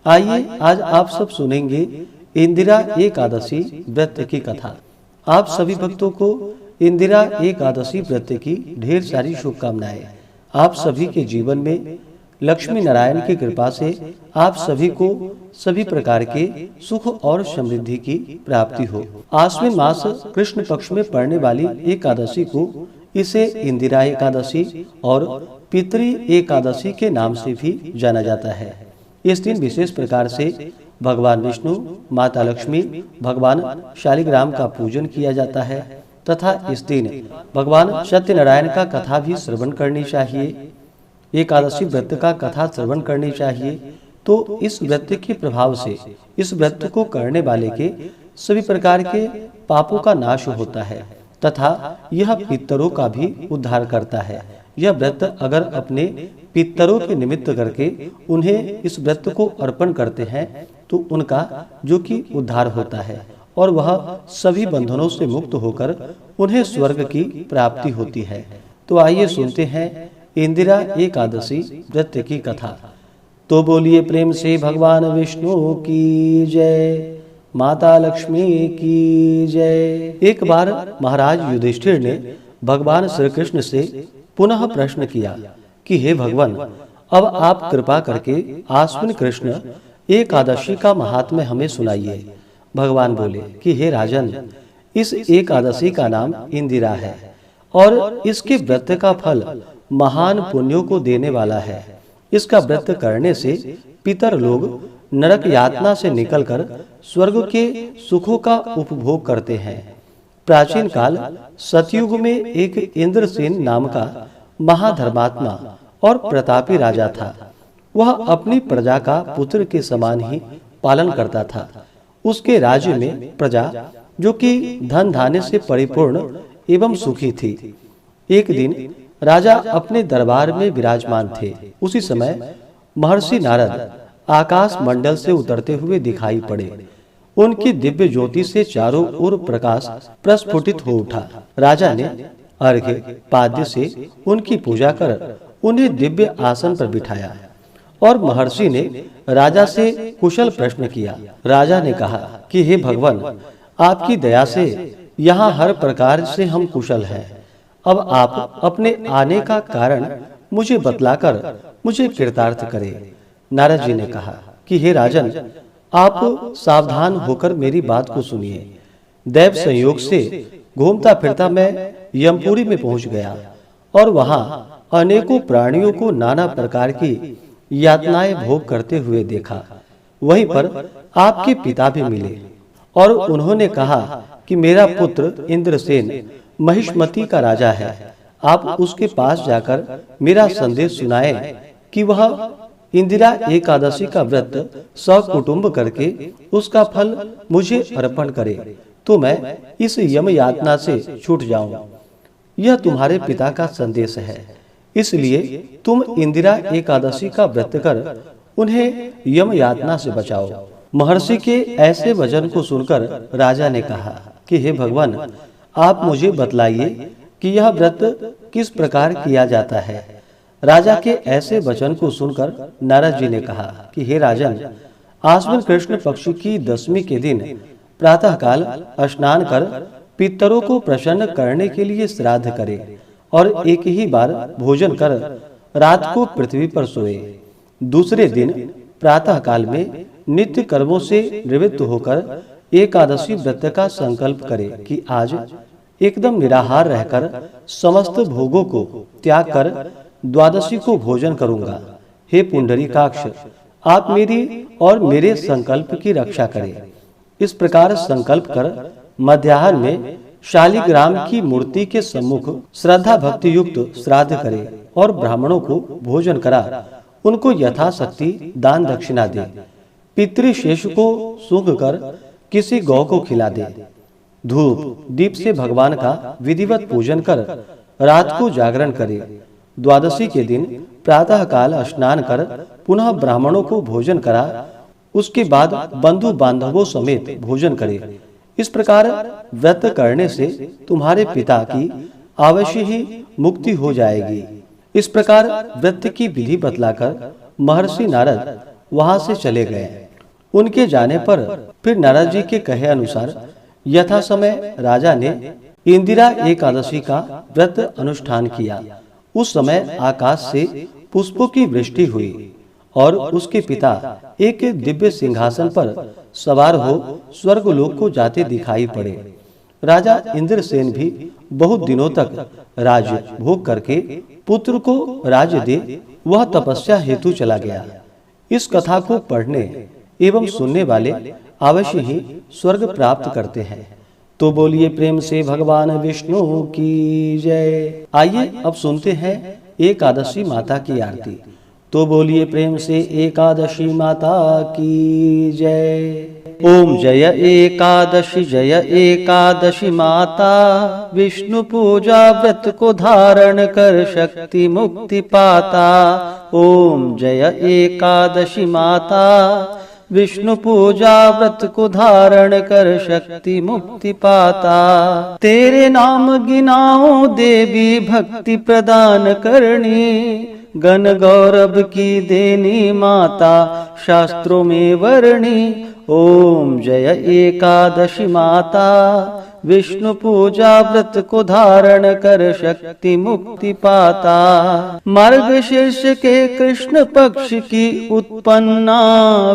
आइए आज आप सब सुनेंगे इंदिरा एकादशी व्रत की कथा। आप सभी भक्तों को इंदिरा एकादशी व्रत की ढेर सारी शुभकामनाएं। आप सभी के जीवन में लक्ष्मी नारायण की कृपा से आप सभी को सभी प्रकार के सुख और समृद्धि की प्राप्ति हो। आश्विन मास कृष्ण पक्ष में पड़ने वाली एकादशी को इसे इंदिरा एकादशी और पितृ एकादशी के नाम से भी जाना जाता है। इस दिन विशेष प्रकार से भगवान विष्णु, माता लक्ष्मी, भगवान शालिग्राम का पूजन किया जाता है तथा इस दिन भगवान सत्यनारायण का कथा भी श्रवण करनी चाहिए। एकादशी व्रत का कथा श्रवण करनी चाहिए तो इस व्रत के प्रभाव से इस व्रत को करने वाले के सभी प्रकार के पापों का नाश होता है तथा यह पितरों का भी उद्धार करता है। यह व्रत अगर अपने पितरों के निमित्त करके उन्हें इस व्रत को अर्पण करते हैं तो उनका जो कि उद्धार होता है और वह सभी बंधनों से मुक्त होकर उन्हें स्वर्ग की प्राप्ति होती है। तो आइए सुनते हैं इंदिरा एकादशी व्रत की कथा। तो बोलिए प्रेम से भगवान विष्णु की जय, माता लक्ष्मी की जय। एक बार महाराज युधिष्ठिर ने भगवान श्री कृष्ण से पुनः प्रश्न किया कि हे भगवान, अब आप कृपा करके आश्विन कृष्ण एकादशी का महात्म्य हमें सुनाइए। भगवान बोले कि हे राजन, इस एकादशी का नाम इंदिरा है और इसके व्रत का फल महान पुण्यों को देने वाला है। इसका व्रत करने से पितर लोग नरक यातना से निकलकर स्वर्ग के सुखों का उपभोग करते हैं। प्राचीन काल सतयुग में एक इंद्रसेन नाम का महाधर्मात्मा और प्रतापी राजा था। वह अपनी प्रजा का पुत्र के समान ही पालन करता था। उसके राज्य में प्रजा जो कि धन धान्य से परिपूर्ण एवं सुखी थी। एक दिन राजा अपने दरबार में विराजमान थे। उसी समय महर्षि नारद आकाश मंडल से उतरते हुए दिखाई पड़े। उनकी दिव्य ज्योति से चारों ओर प्रकाश प्रस्फुटित हो उठा। राजा ने अर्घ्य पाद्य से उनकी पूजा कर उन्हें दिव्य आसन पर बिठाया और महर्षि ने राजा से कुशल प्रश्न किया। राजा ने कहा कि हे भगवान, आपकी दया से यहाँ हर प्रकार से हम कुशल हैं। अब आप अपने आने का कारण मुझे बतलाकर मुझे कृतार्थ करें। नारद जी ने कहा कि हे राजन, आप सावधान होकर मेरी बात को सुनिए। दैव संयोग से घूमता फिरता मैं यमपुरी में पहुंच गया और वहां अनेकों प्राणियों को नाना प्रकार की यातनाएं भोग करते हुए देखा। वहीं पर आपके पिता भी मिले और उन्होंने कहा कि मेरा पुत्र इंद्रसेन महिष्मती का राजा है। आप उसके पास जाकर मेरा संदेश सुनाएं कि वह इंदिरा एकादशी का व्रत सकुटुंब करके उसका फल मुझे अर्पण करे तो मैं इस यम यातना से छूट जाऊं। यह तुम्हारे पिता का संदेश है, इसलिए तुम इंदिरा एकादशी का व्रत कर उन्हें यम यातना से बचाओ। महर्षि के ऐसे वचन को सुनकर राजा ने कहा कि हे भगवान, आप मुझे बतलाइए कि यह व्रत किस प्रकार किया जाता है। राजा के ऐसे वचन को सुनकर नारद जी ने कहा कि हे राजन, आश्विन कृष्ण पक्ष की दशमी के दिन प्रातः काल स्नान कर पितरों को प्रसन्न करने के लिए श्राद्ध करे और एक ही बार भोजन कर रात को पृथ्वी पर सोए। दूसरे दिन प्रातः काल में नित्य कर्मों से निवृत्त होकर एकादशी व्रत का संकल्प करे कि आज एकदम निराहार रहकर समस्त भोगों को त्याग कर द्वादशी को भोजन करूंगा। हे पुंडरीकाक्ष, आप मेरी और मेरे संकल्प की रक्षा करें। इस प्रकार संकल्प कर मध्याह्न में शालिग्राम की मूर्ति के सम्मुख श्रद्धा भक्ति युक्त श्राद्ध करे और ब्राह्मणों को भोजन करा उनको यथाशक्ति दान दक्षिणा दे। पितृशेष को सूंघ कर किसी गौ को खिला दे। धूप दीप से भगवान का विधिवत पूजन कर रात को जागरण करे। द्वादशी के दिन प्रातः काल स्नान कर पुनः ब्राह्मणों को भोजन करा। उसके बाद बंधु बांधवों समेत भोजन करे। इस प्रकार व्रत करने से तुम्हारे पिता की अवश्य ही मुक्ति हो जाएगी। इस प्रकार व्रत की विधि बतलाकर महर्षि नारद वहां से चले गए। उनके जाने पर फिर नारद जी के कहे अनुसार यथा समय राजा ने इंदिरा एकादशी का व्रत अनुष्ठान किया। उस समय आकाश से पुष्पों की वृष्टि हुई और उसके पिता एक दिव्य सिंहासन पर सवार हो स्वर्गलोक को जाते दिखाई पड़े। राजा इंद्रसेन भी बहुत दिनों तक राज भोग करके पुत्र को राज्य दे वह तपस्या हेतु चला गया। इस कथा को पढ़ने एवं सुनने वाले अवश्य ही स्वर्ग प्राप्त करते हैं। तो बोलिए प्रेम से भगवान विष्णु की जय। आइए अब सुनते हैं एकादशी माता की आरती। तो बोलिए प्रेम से एकादशी माता की जय। ओम जय एकादशी माता, विष्णु पूजा व्रत को धारण कर शक्ति मुक्ति पाता। ओम जय एकादशी माता, विष्णु पूजा व्रत को धारण कर शक्ति मुक्ति पाता। तेरे नाम गिनाओ देवी भक्ति प्रदान करनी, गण गौरव की देनी माता शास्त्रों में वर्णी। ओम जय एकादशी माता, विष्णु पूजा व्रत को धारण कर शक्ति मुक्ति पाता। मार्गशीर्ष के कृष्ण पक्ष की उत्पन्ना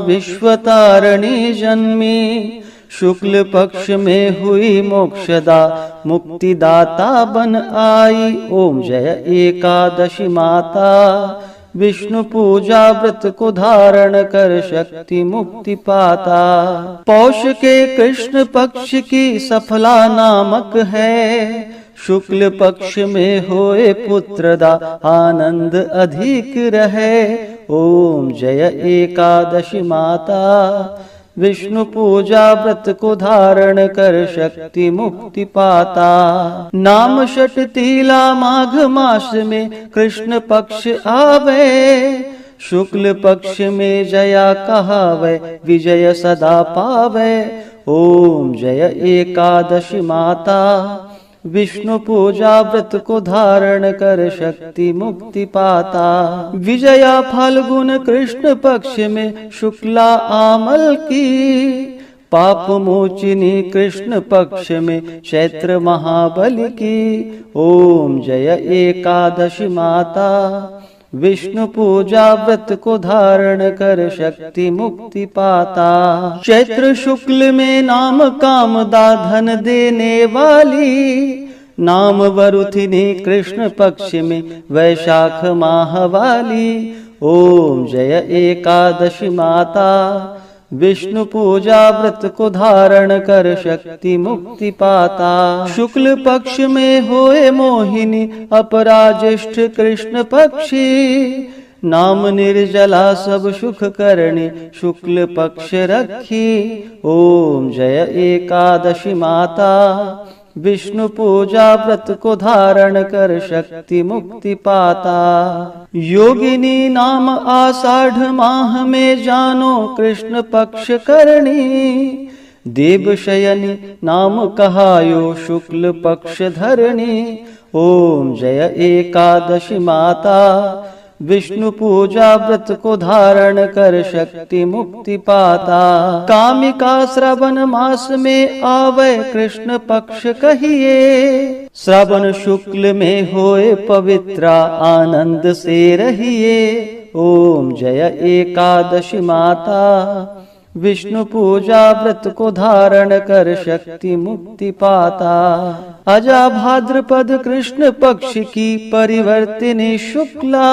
विश्वतारिणी जन्मी, शुक्ल पक्ष में हुई मोक्षदा मुक्तिदाता बन आई। ओम जय एकादशी माता, विष्णु पूजा व्रत को धारण कर शक्ति मुक्ति पाता। पौष के कृष्ण पक्ष की सफला नामक है, शुक्ल पक्ष में होए पुत्रदा आनंद अधिक रहे। ओम जय एकादशी माता, विष्णु पूजा व्रत को धारण कर शक्ति मुक्ति पाता। नाम षटतीला माघ मास में कृष्ण पक्ष आवे, शुक्ल पक्ष में जया कहावे विजय सदा पावे। ओम जय एकादशी माता, विष्णु पूजा व्रत को धारण कर शक्ति मुक्ति पाता। विजया फाल्गुन कृष्ण पक्ष में शुक्ला आमल की, पाप मोचिनी कृष्ण पक्ष में चैत्र महाबली की। ओम जय एकादशी माता, विष्णु पूजा व्रत को धारण कर शक्ति मुक्ति पाता। चैत्र शुक्ल में नाम कामदा धन देने वाली, नाम वरुथिनी कृष्ण पक्ष में वैशाख माह वाली। ओम जय एकादशी माता, विष्णु पूजा व्रत को धारण कर शक्ति मुक्ति पाता। शुक्ल पक्ष में होए मोहिनी अपराज्येष्ठ कृष्ण पक्षी, नाम निर्जला सब सुख करणी शुक्ल पक्ष रखी। ओम जय एकादशी माता, विष्णु पूजा व्रत को धारण कर शक्ति मुक्ति पाता। योगिनी नाम आषाढ़ माह में जानो कृष्ण पक्ष करणी, देव शयनी नाम कहायो शुक्ल पक्ष धरणी। ओम जय एकादशी माता, विष्णु पूजा व्रत को धारण कर शक्ति मुक्ति पाता। कामिका श्रावण मास में आवे कृष्ण पक्ष कहिए, श्रावण शुक्ल में होए पवित्रा आनंद से रहिए। ओम जय एकादशी माता, विष्णु पूजा व्रत को धारण कर शक्ति मुक्ति पाता। अजा भाद्रपद कृष्ण पक्ष की परिवर्तिनी शुक्ला,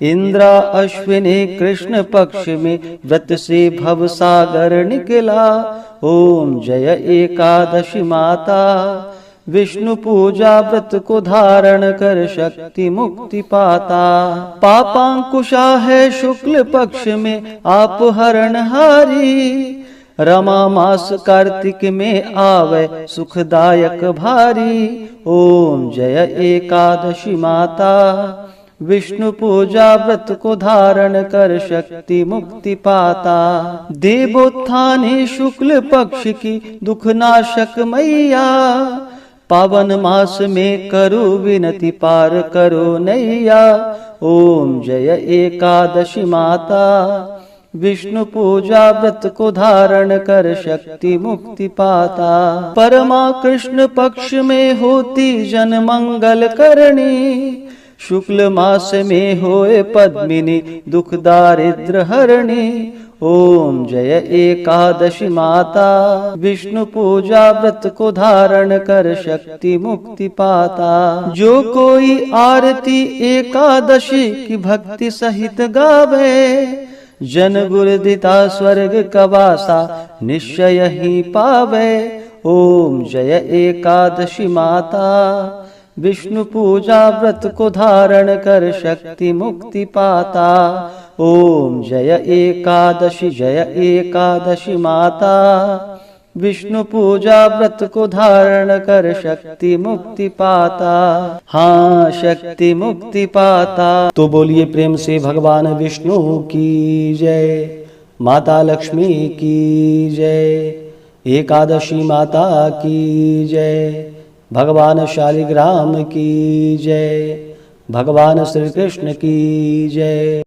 इंद्रा अश्विनी कृष्ण पक्ष में व्रत से भव सागर निकला। ओम जय एकादशी माता, विष्णु पूजा व्रत को धारण कर शक्ति मुक्ति पाता। पापांकुशा है शुक्ल पक्ष में आप हरणहारी, रमा मास कार्तिक में आवे सुखदायक भारी। ओम जय एकादशी माता, विष्णु पूजा व्रत को धारण कर शक्ति मुक्ति पाता। देवोत्थानी शुक्ल पक्ष की दुखनाशक मैया, पावन मास में करो विनति पार करो नैया। ओम जय एकादशी माता, विष्णु पूजा व्रत को धारण कर शक्ति मुक्ति पाता। परमा कृष्ण पक्ष में होती जन मंगल करणी, शुक्ल मास में होए पद्मिनी दुख दारिद्र हरणी। ओम जय एकादशी माता, विष्णु पूजा व्रत को धारण कर शक्ति मुक्ति पाता। जो कोई आरती एकादशी की भक्ति सहित गावे, जन गुरुदिता स्वर्ग का वासा निश्चय ही पावे। ओम जय एकादशी माता, विष्णु पूजा व्रत को धारण कर शक्ति मुक्ति पाता। ओम जय एकादशी माता, विष्णु पूजा व्रत को धारण कर शक्ति मुक्ति पाता। हाँ, शक्ति मुक्ति पाता। तो बोलिए प्रेम से भगवान विष्णु की जय, माता लक्ष्मी की जय, एकादशी माता की जय, भगवान शालिग्राम की जय, भगवान श्री कृष्ण की जय।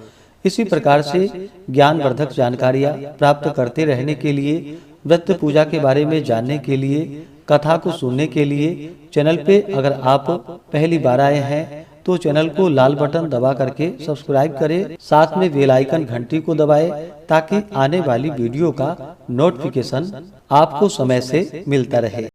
इसी प्रकार से ज्ञानवर्धक जानकारियाँ प्राप्त करते रहने के लिए, व्रत पूजा के बारे में जानने के लिए, कथा को सुनने के लिए चैनल पे अगर आप पहली बार आए हैं तो चैनल को लाल बटन दबा करके सब्सक्राइब करें, साथ में बेल आइकन घंटी को दबाएं ताकि आने वाली वीडियो का नोटिफिकेशन आपको समय से मिलता रहे।